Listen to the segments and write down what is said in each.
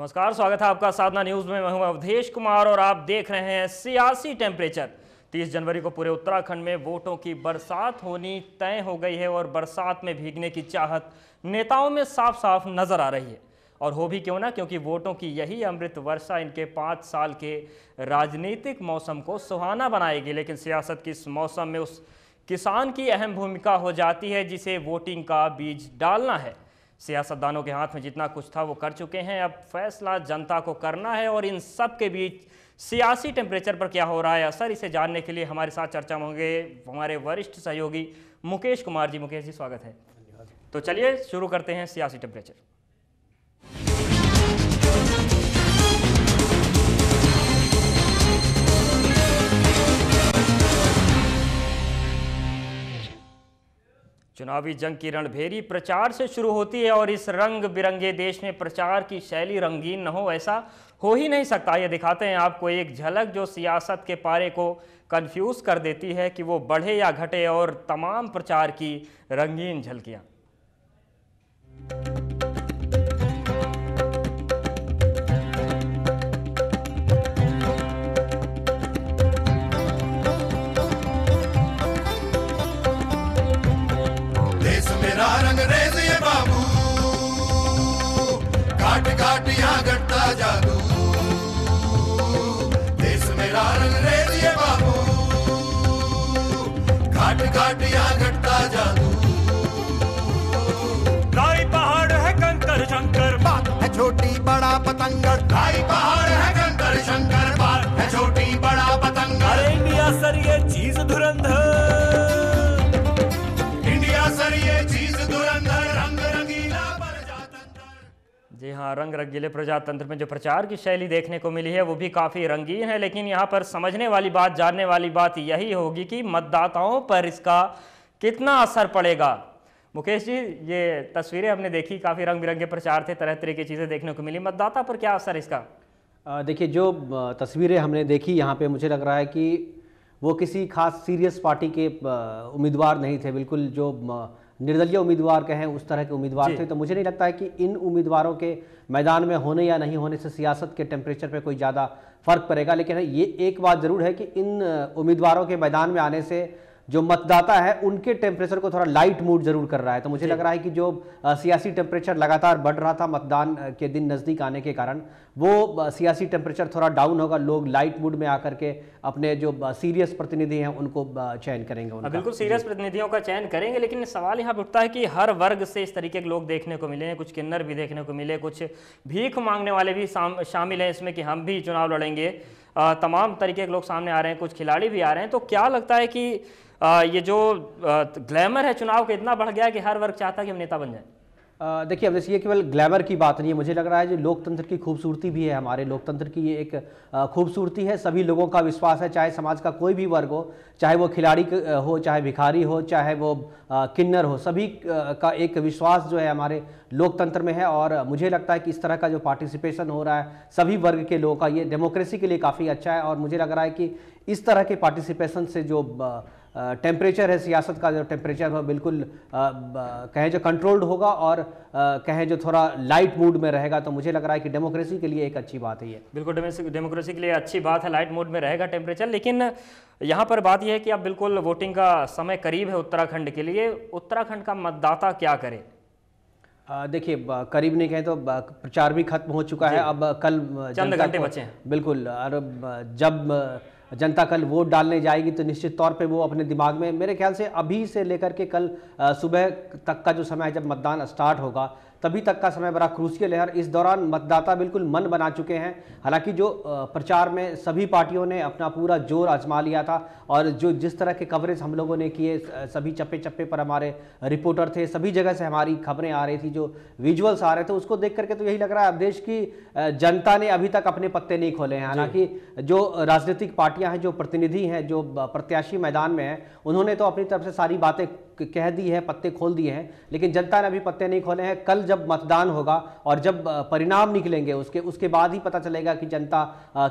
नमस्कार, स्वागत है आपका साधना न्यूज में। मैं हूं अवधेश कुमार और आप देख रहे हैं सियासी टेम्परेचर। 30 जनवरी को पूरे उत्तराखंड में वोटों की बरसात होनी तय हो गई है और बरसात में भीगने की चाहत नेताओं में साफ साफ नजर आ रही है। और हो भी क्यों ना, क्योंकि वोटों की यही अमृत वर्षा इनके 5 साल के राजनीतिक मौसम को सुहाना बनाएगी। लेकिन सियासत की इस मौसम में उस किसान की अहम भूमिका हो जाती है जिसे वोटिंग का बीज डालना है। सियासतदानों के हाथ में जितना कुछ था वो कर चुके हैं, अब फैसला जनता को करना है। और इन सब के बीच सियासी टेम्परेचर पर क्या हो रहा है असर, इसे जानने के लिए हमारे साथ चर्चा में होंगे हमारे वरिष्ठ सहयोगी मुकेश कुमार जी। मुकेश जी, स्वागत है। तो चलिए शुरू करते हैं सियासी टेम्परेचर। चुनावी जंग की रणभेरी प्रचार से शुरू होती है और इस रंग बिरंगे देश में प्रचार की शैली रंगीन न हो, ऐसा हो ही नहीं सकता। ये दिखाते हैं आपको एक झलक जो सियासत के पारे को कंफ्यूज कर देती है कि वो बढ़े या घटे, और तमाम प्रचार की रंगीन झलकियां। घाट यहाँ घटता जादू, देश मेरा रंग रेजिए बाबू, घाट घाट यहाँ घटता जादू। लाई पहाड़ है कंकर शंकर, बात है छोटी बड़ा पतंगर। लाई पहाड़ है कंकर शंकर, बात है छोटी बड़ा पतंगर। अरे इंडिया सर ये चीज धुरंधर, इंडिया सर ये चीज धुरंधर, रंग रंगीला जी हाँ, रंग रंगीले प्रजातंत्र में जो प्रचार की शैली देखने को मिली है वो भी काफ़ी रंगीन है। लेकिन यहाँ पर समझने वाली बात, जानने वाली बात यही होगी कि मतदाताओं पर इसका कितना असर पड़ेगा। मुकेश जी, ये तस्वीरें हमने देखी, काफ़ी रंग बिरंगे प्रचार थे, तरह तरह की चीज़ें देखने को मिली, मतदाता पर क्या असर इसका? देखिए, जो तस्वीरें हमने देखी यहाँ पे, मुझे लग रहा है कि वो किसी खास सीरियस पार्टी के उम्मीदवार नहीं थे। बिल्कुल जो निर्दलीय उम्मीदवार कहें उस तरह के उम्मीदवार थे। तो मुझे नहीं लगता है कि इन उम्मीदवारों के मैदान में होने या नहीं होने से सियासत के टेम्परेचर पे कोई ज़्यादा फर्क पड़ेगा। लेकिन ये एक बात ज़रूर है कि इन उम्मीदवारों के मैदान में आने से जो मतदाता है उनके टेम्परेचर को थोड़ा लाइट मूड जरूर कर रहा है। तो मुझे लग रहा है कि जो सियासी टेम्परेचर लगातार बढ़ रहा था मतदान के दिन नज़दीक आने के कारण, वो सियासी टेम्परेचर थोड़ा डाउन होगा। लोग लाइट मूड में आकर के अपने जो सीरियस प्रतिनिधि हैं उनको चयन करेंगे। बिल्कुल सीरियस प्रतिनिधियों का चयन करेंगे। लेकिन सवाल यहाँ उठता है कि हर वर्ग से इस तरीके के लोग देखने को मिले हैं, कुछ किन्नर भी देखने को मिले, कुछ भीख मांगने वाले भी शामिल हैं इसमें कि हम भी चुनाव लड़ेंगे। तमाम तरीके के लोग सामने आ रहे हैं, कुछ खिलाड़ी भी आ रहे हैं। तो क्या लगता है कि ये जो ग्लैमर है चुनाव का इतना बढ़ गया है कि हर वर्ग चाहता है कि हम नेता बन जाए? देखिए, अब ये केवल ग्लैमर की बात नहीं है। मुझे लग रहा है जो लोकतंत्र की खूबसूरती भी है, हमारे लोकतंत्र की ये एक खूबसूरती है। सभी लोगों का विश्वास है, चाहे समाज का कोई भी वर्ग हो, चाहे वो खिलाड़ी हो, चाहे भिखारी हो, चाहे वो किन्नर हो, सभी का एक विश्वास जो है हमारे लोकतंत्र में है। और मुझे लगता है कि इस तरह का जो पार्टिसिपेशन हो रहा है सभी वर्ग के लोगों का, ये डेमोक्रेसी के लिए काफ़ी अच्छा है। और मुझे लग रहा है कि इस तरह के पार्टिसिपेशन से जो टेम्परेचर है, सियासत का जो टेम्परेचर हो, बिल्कुल कहें जो कंट्रोल्ड होगा और कहें जो थोड़ा लाइट मूड में रहेगा। तो मुझे लग रहा है कि डेमोक्रेसी के लिए एक अच्छी बात है ये। बिल्कुल डेमोक्रेसी के लिए अच्छी बात है, लाइट मूड में रहेगा टेम्परेचर। लेकिन यहाँ पर बात यह है कि अब बिल्कुल वोटिंग का समय करीब है उत्तराखंड के लिए। उत्तराखंड का मतदाता क्या करे? देखिए, करीब नहीं कहें तो प्रचार भी खत्म हो चुका है। अब कल चंद घंटे बचे हैं। बिल्कुल, और जब जनता कल वोट डालने जाएगी तो निश्चित तौर पे वो अपने दिमाग में, मेरे ख्याल से अभी से लेकर के कल सुबह तक का जो समय है जब मतदान स्टार्ट होगा तभी तक का समय बड़ा क्रूशियल है। इस दौरान मतदाता बिल्कुल मन बना चुके हैं। हालांकि जो प्रचार में सभी पार्टियों ने अपना पूरा जोर आजमा लिया था और जो जिस तरह के कवरेज हम लोगों ने किए, सभी चप्पे चप्पे पर हमारे रिपोर्टर थे, सभी जगह से हमारी खबरें आ रही थी, जो विजुअल्स आ रहे थे, उसको देख करके तो यही लग रहा है अब देश की जनता ने अभी तक अपने पत्ते नहीं खोले हैं। हालांकि जो राजनीतिक पार्टियां हैं, जो प्रतिनिधि हैं, जो प्रत्याशी मैदान में हैं, उन्होंने तो अपनी तरफ से सारी बातें कह दी है, पत्ते खोल दिए हैं, लेकिन जनता ने अभी पत्ते नहीं खोले हैं। कल जब मतदान होगा और जब परिणाम निकलेंगे उसके बाद ही पता चलेगा कि जनता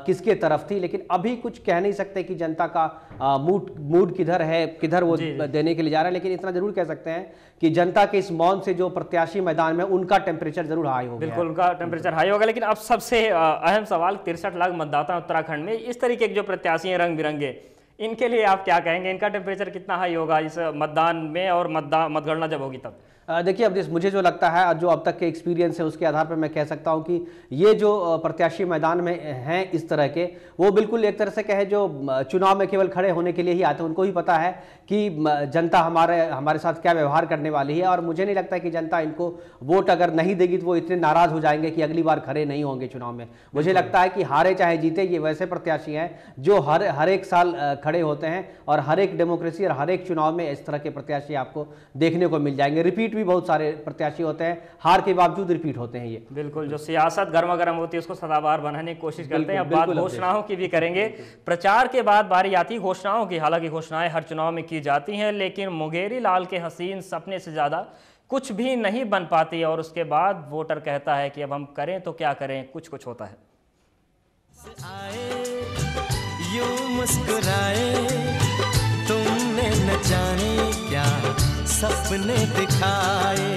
किसके तरफ थी। लेकिन अभी कुछ कह नहीं सकते कि जनता का मूड किधर है, किधर वो देने के लिए जा रहा है। लेकिन इतना जरूर कह सकते हैं कि जनता के इस मौन से जो प्रत्याशी मैदान में, उनका टेम्परेचर जरूर हाई होगा। बिल्कुल, उनका टेम्परेचर हाई होगा। लेकिन अब सबसे अहम सवाल, 63 लाख मतदाता उत्तराखंड में, इस तरीके के जो प्रत्याशी हैं रंग बिरंगे, इनके लिए आप क्या कहेंगे? इनका टेम्परेचर कितना हाई होगा इस मतदान में और मतगणना जब होगी तब? देखिए, अब मुझे जो लगता है और जो अब तक के एक्सपीरियंस है उसके आधार पर मैं कह सकता हूं कि ये जो प्रत्याशी मैदान में हैं इस तरह के, वो बिल्कुल एक तरह से कहे जो चुनाव में केवल खड़े होने के लिए ही आते हैं। उनको ही पता है कि जनता हमारे साथ क्या व्यवहार करने वाली है, और मुझे नहीं लगता कि जनता इनको वोट अगर नहीं देगी तो वो इतने नाराज हो जाएंगे कि अगली बार खड़े नहीं होंगे चुनाव में। मुझे लगता है कि हारे चाहे जीते, ये वैसे प्रत्याशी हैं जो हर एक साल खड़े होते हैं, और हर एक डेमोक्रेसी और हर एक चुनाव में इस तरह के प्रत्याशी आपको देखने को मिल जाएंगे। रिपीट भी बहुत सारे प्रत्याशी होते हैं, हार के बावजूद रिपीट होते हैं ये। बिल्कुल, जो सियासत गर्मा गर्म होती है उसको सदाबहार बनाने की कोशिश करते हैं। अब बात घोषणाओं की भी करेंगे। प्रचार के बाद बारी आती घोषणाओं की। हालांकि घोषणाएं हर चुनाव में की जाती हैं, लेकिन मुंगेरी लाल के हसीन सपने से ज्यादा कुछ भी नहीं बन पाती, और उसके बाद वोटर कहता है कि अब हम करें तो क्या करें, कुछ कुछ होता है। यूं मुस्कुराए तुमने न जाने क्या सपने दिखाए,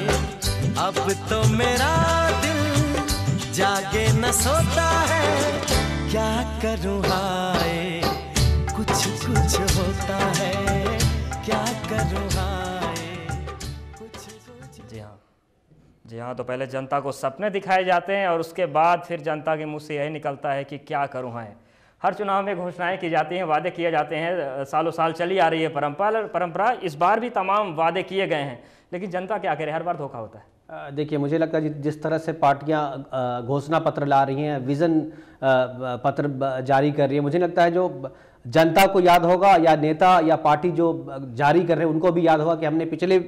अब तो मेरा दिल जागे न सोता है, क्या करूं हाय कुछ कुछ होता है, क्या करूं हाय कुछ। जी हाँ, तो पहले जनता को सपने दिखाए जाते हैं और उसके बाद फिर जनता के मुंह से यही निकलता है कि क्या करूं हाय। हर चुनाव में घोषणाएं की जाती हैं, वादे किए जाते हैं, सालों साल चली आ रही है परंपरा। इस बार भी तमाम वादे किए गए हैं, लेकिन जनता क्या करे, हर बार धोखा होता है। देखिए, मुझे लगता है जिस तरह से पार्टियां घोषणा पत्र ला रही हैं, विजन पत्र जारी कर रही है, मुझे लगता है जो जनता को याद होगा या नेता या पार्टी जो जारी कर रहे हैं उनको भी याद होगा कि हमने पिछले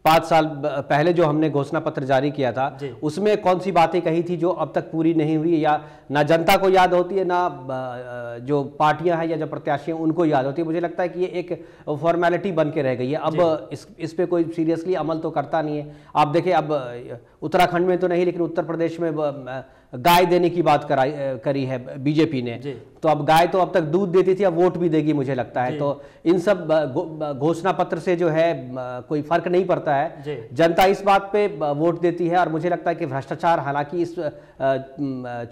5 साल पहले जो हमने घोषणा पत्र जारी किया था उसमें कौन सी बातें कही थी जो अब तक पूरी नहीं हुई, या ना जनता को याद होती है, ना जो पार्टियां हैं या जो प्रत्याशी हैं उनको याद होती है। मुझे लगता है कि ये एक फॉर्मेलिटी बन के रह गई है। अब इस पे कोई सीरियसली अमल तो करता नहीं है। आप देखें, अब उत्तराखंड में तो नहीं, लेकिन उत्तर प्रदेश में गाय देने की बात करी है बीजेपी ने। तो अब गाय तो अब तक दूध देती थी, अब वोट भी देगी मुझे लगता है। तो इन सब घोषणा पत्र से जो है कोई फर्क नहीं पड़ता है, जनता इस बात पे वोट देती है। और मुझे लगता है कि भ्रष्टाचार हालांकि इस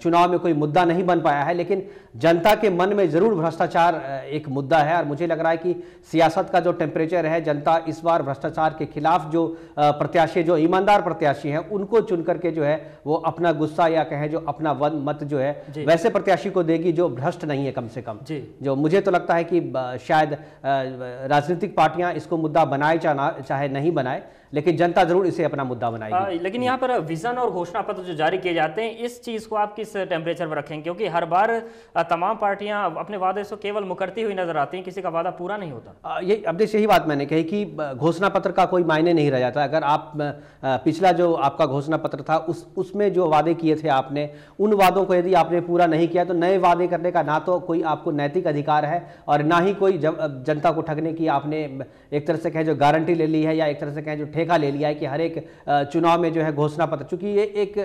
चुनाव में कोई मुद्दा नहीं बन पाया है, लेकिन जनता के मन में जरूर भ्रष्टाचार एक मुद्दा है। और मुझे लग रहा है कि सियासत का जो टेम्परेचर है, जनता इस बार भ्रष्टाचार के खिलाफ जो प्रत्याशी, जो ईमानदार प्रत्याशी हैं, उनको चुन करके जो है वो अपना गुस्सा या कहें जो अपना मत जो है वैसे प्रत्याशी को देगी जो भ्रष्ट नहीं है कम से कम। जो मुझे तो लगता है कि शायद राजनीतिक पार्टियां इसको मुद्दा बनाए चाहे नहीं बनाए, लेकिन जनता जरूर इसे अपना मुद्दा बनाएगी। लेकिन यहाँ पर विजन और घोषणा पत्र जो जारी किए जाते हैं, इस चीज को आप किस टेम्परेचर पर रखेंगे? क्योंकि हर बार तमाम पार्टियां अपने वादे से केवल मुकरती हुई नजर आती हैं, किसी का वादा पूरा नहीं होता। ये अब देखिए, यही बात मैंने कही कि घोषणा पत्र का कोई मायने नहीं रह जाता। अगर आप पिछला जो आपका घोषणा पत्र था उसमें जो वादे किए थे आपने, उन वादों को यदि आपने पूरा नहीं किया तो नए वादे करने का ना तो कोई आपको नैतिक अधिकार है और ना ही कोई जनता को ठगने की आपने एक तरह से कहें जो गारंटी ले ली है, या एक तरह से कहें जो ठेका ले लिया है कि हर एक चुनाव में जो है घोषणा पत्र, चूंकि ये एक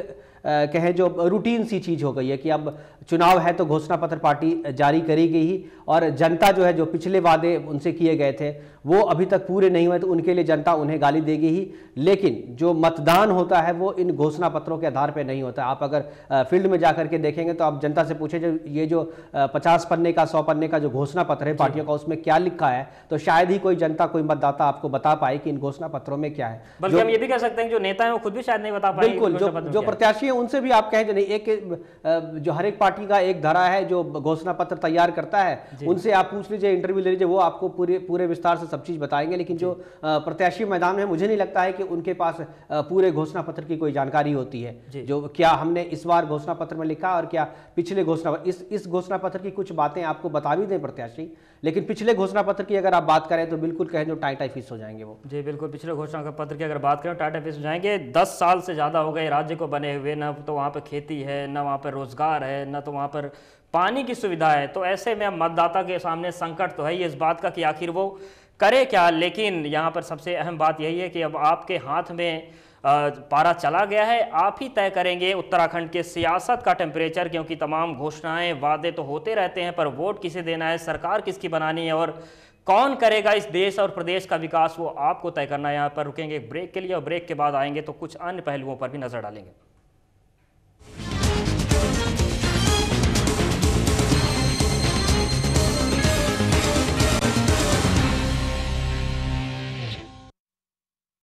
कहें जो रूटीन सी चीज हो गई है कि अब चुनाव है तो घोषणा पत्र पार्टी जारी करेगी ही, और जनता जो है जो पिछले वादे उनसे किए गए थे वो अभी तक पूरे नहीं हुए तो उनके लिए जनता उन्हें गाली देगी ही। लेकिन जो मतदान होता है वो इन घोषणा पत्रों के आधार पर नहीं होता। आप अगर फील्ड में जाकर के देखेंगे तो आप जनता से पूछे जो ये जो 50 पन्ने का 100 पन्ने का जो घोषणा पत्र है पार्टियों का, उसमें क्या लिखा है, तो शायद ही कोई जनता, कोई मतदाता आपको बता पाए कि इन घोषणा पत्रों में क्या है। बल्कि हम ये भी कह सकते हैं जो नेता है वो खुद भी शायद नहीं बता पाए। बिल्कुल, जो प्रत्याशी है उनसे भी आप कहें नहीं, एक जो हर एक पार्टी का एक धारा है जो घोषणा पत्र तैयार करता है, उनसे आप पूछ लीजिए, इंटरव्यू ले लीजिए, वो आपको पूरे विस्तार से सब चीज बताएंगे। लेकिन जो प्रत्याशी मैदान में, मुझे नहीं लगता है कि उनके पास पूरे घोषणा पत्र की कोई जानकारी होती है, जो क्या हमने इस बार घोषणा पत्र में लिखा और क्या पिछले घोषणा, इस घोषणा पत्र की कुछ बातें आपको बता भी दें प्रत्याशी, लेकिन पिछले घोषणा पत्र की अगर आप बात करें तो बिल्कुल कहें जो टाई फिस हो जाएंगे वो। जी बिल्कुल, पिछले घोषणा पत्र की अगर बात करें टाटा फिस हो जाएंगे। 10 साल से ज्यादा हो गए राज्य को बने हुए, न तो वहाँ पर खेती है, न वहाँ पर रोजगार है, न तो वहाँ पर पानी की सुविधा है। तो ऐसे में अब मतदाता के सामने संकट तो है ही इस बात का कि आखिर वो करे क्या। लेकिन यहाँ पर सबसे अहम बात यही है कि अब आपके हाथ में पारा चला गया है, आप ही तय करेंगे उत्तराखंड के सियासत का टेम्परेचर, क्योंकि तमाम घोषणाएं वादे तो होते रहते हैं, पर वोट किसे देना है, सरकार किसकी बनानी है और कौन करेगा इस देश और प्रदेश का विकास, वो आपको तय करना है। यहाँ पर रुकेंगे एक ब्रेक के लिए और ब्रेक के बाद आएंगे तो कुछ अन्य पहलुओं पर भी नजर डालेंगे।